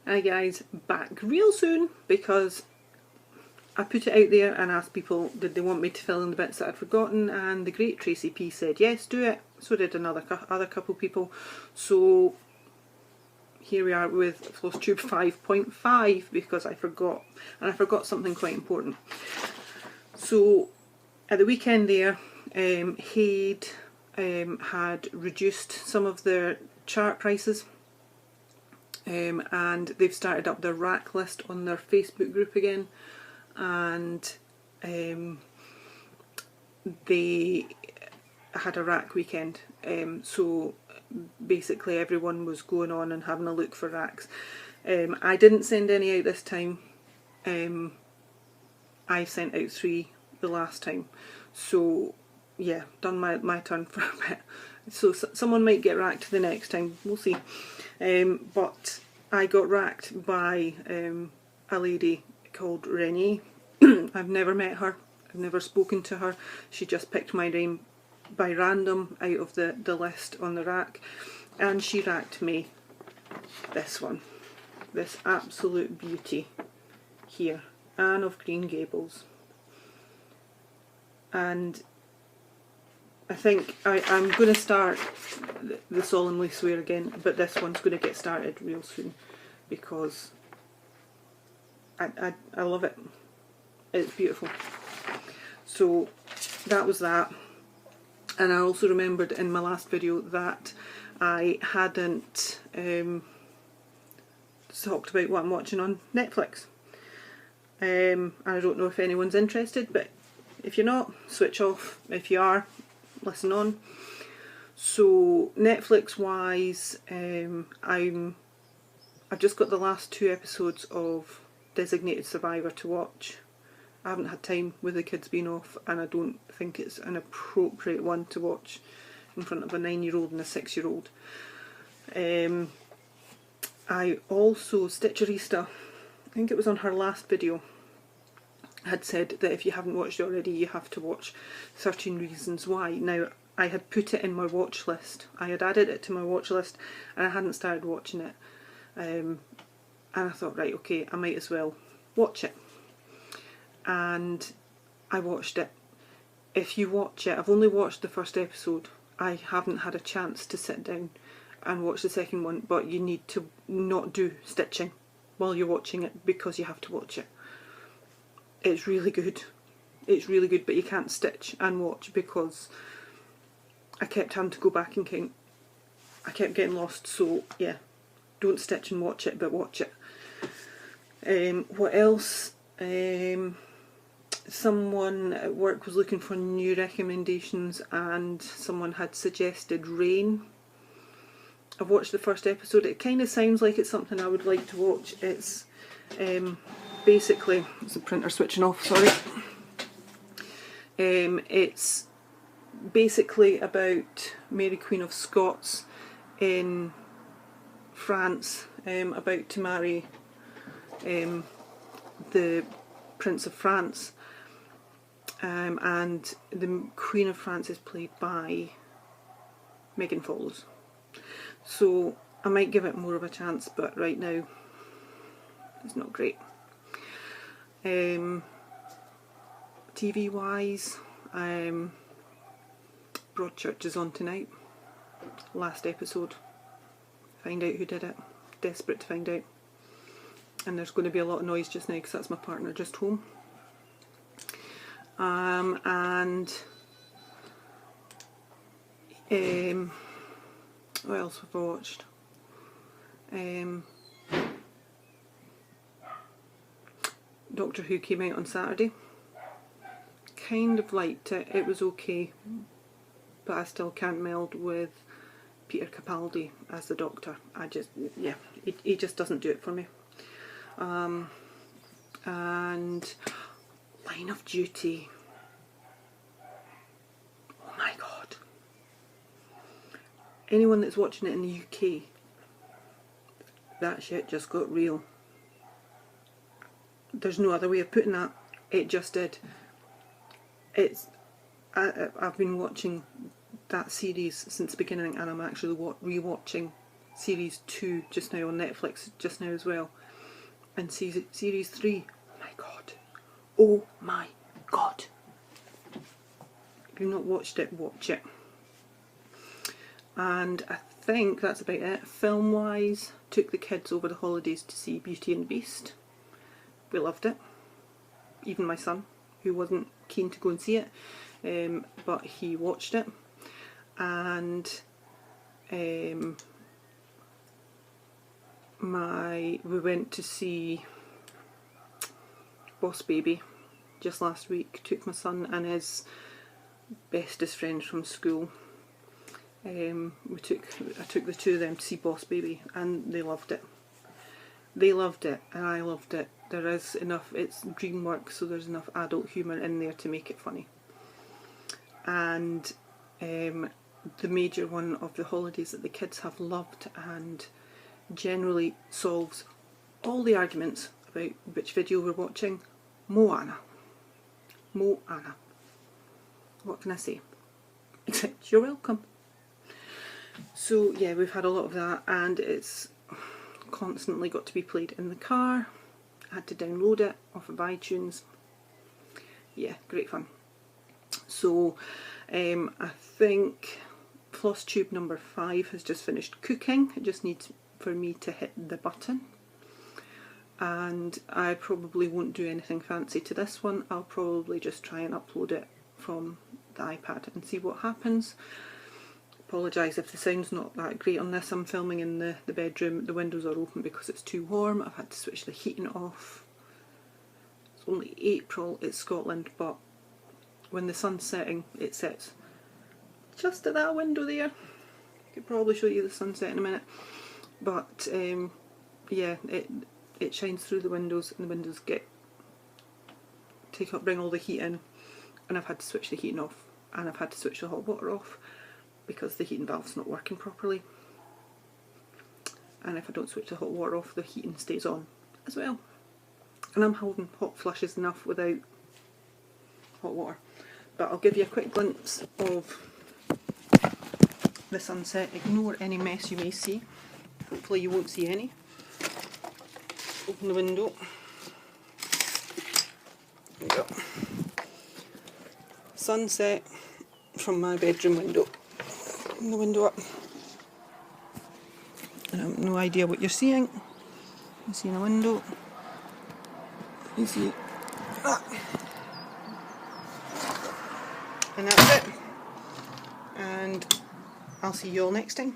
Hi guys, back real soon because I put it out there and asked people did they want me to fill in the bits that I'd forgotten, and the great Tracy P said yes, do it. So did other couple people. So here we are with Flosstube 5.5 because I forgot, and I forgot something quite important. So at the weekend there, Haid had reduced some of their chart prices. And they've started up their rack list on their Facebook group again, and they had a rack weekend, so basically everyone was going on and having a look for racks. I didn't send any out this time. I sent out 3 the last time, so yeah, done my turn for a bit. So someone might get racked the next time, we'll see. But I got racked by a lady called Renee. I've never met her, I've never spoken to her. She just picked my name by random out of the list on the rack, and she racked me this one, this absolute beauty here, Anne of Green Gables. And I think I'm going to start the solemnly swear again, but this one's going to get started real soon because I love it. It's beautiful. So that was that. And I also remembered in my last video that I hadn't talked about what I'm watching on Netflix. I don't know if anyone's interested, but if you're not, switch off. If you are, listen on. So Netflix wise, I've just got the last 2 episodes of Designated Survivor to watch. I haven't had time with the kids being off, and I don't think it's an appropriate one to watch in front of a 9-year-old and a 6-year-old. I also, Stitcherista, I think it was on her last video, had said that if you haven't watched it already you have to watch 13 Reasons Why. Now I had put it in my watch list, I had added it to my watch list and I hadn't started watching it, and I thought, right, okay, I might as well watch it, and I watched it. If you watch it, I've only watched the first episode, I haven't had a chance to sit down and watch the second one, but you need to not do stitching while you're watching it because you have to watch it. It's really good. It's really good, but you can't stitch and watch because I kept having to go back and I kept getting lost. So yeah, don't stitch and watch it, but watch it. What else? Someone at work was looking for new recommendations and someone had suggested Rain. I've watched the first episode. It kind of sounds like it's something I would like to watch. It's basically, it's the printer switching off, sorry. It's basically about Mary Queen of Scots in France, about to marry the Prince of France, and the Queen of France is played by Megan Follows. So I might give it more of a chance, but right now it's not great. TV wise, Broadchurch is on tonight. Last episode. Find out who did it. Desperate to find out. And there's going to be a lot of noise just now because that's my partner just home. And what else have I watched? Doctor Who came out on Saturday. Kind of liked it. It was okay, but I still can't meld with Peter Capaldi as the Doctor. I just, yeah, he just doesn't do it for me. And Line of Duty. Oh my god. Anyone that's watching it in the UK, that shit just got real. There's no other way of putting that. It just did. I've been watching that series since the beginning, and I'm actually rewatching series 2 just now on Netflix just now as well, and series 3. My God, oh my God! If you've not watched it, watch it. And I think that's about it. Film wise, took the kids over the holidays to see Beauty and the Beast. We loved it. Even my son, who wasn't keen to go and see it, but he watched it. And we went to see Boss Baby just last week. Took my son and his bestest friends from school. I took the two of them to see Boss Baby, and they loved it. They loved it, and I loved it. There is enough, it's DreamWorks, so there's enough adult humour in there to make it funny. And the major one of the holidays that the kids have loved and generally solves all the arguments about which video we're watching, Moana. Moana. What can I say? Except you're welcome. So yeah, we've had a lot of that, and it's constantly got to be played in the car. I had to download it off of iTunes. Yeah, great fun. So I think Flosstube number 5 has just finished cooking. It just needs for me to hit the button, and I probably won't do anything fancy to this one. I'll probably just try and upload it from the iPad and see what happens. Apologise if the sound's not that great on this. I'm filming in the bedroom. The windows are open because it's too warm. I've had to switch the heating off. It's only April, it's Scotland, but when the sun's setting, it sets just at that window there. I could probably show you the sunset in a minute. But yeah, it shines through the windows, and the windows bring all the heat in, and I've had to switch the heating off, and I've had to switch the hot water off because the heating valve's not working properly. And if I don't switch the hot water off, the heating stays on as well. And I'm holding hot flushes enough without hot water. But I'll give you a quick glimpse of the sunset. Ignore any mess you may see. Hopefully you won't see any. Open the window. There we go. Sunset from my bedroom window. Open the window up. And I have no idea what you're seeing. You see in a window. You see that. And that's it. And I'll see you all next time.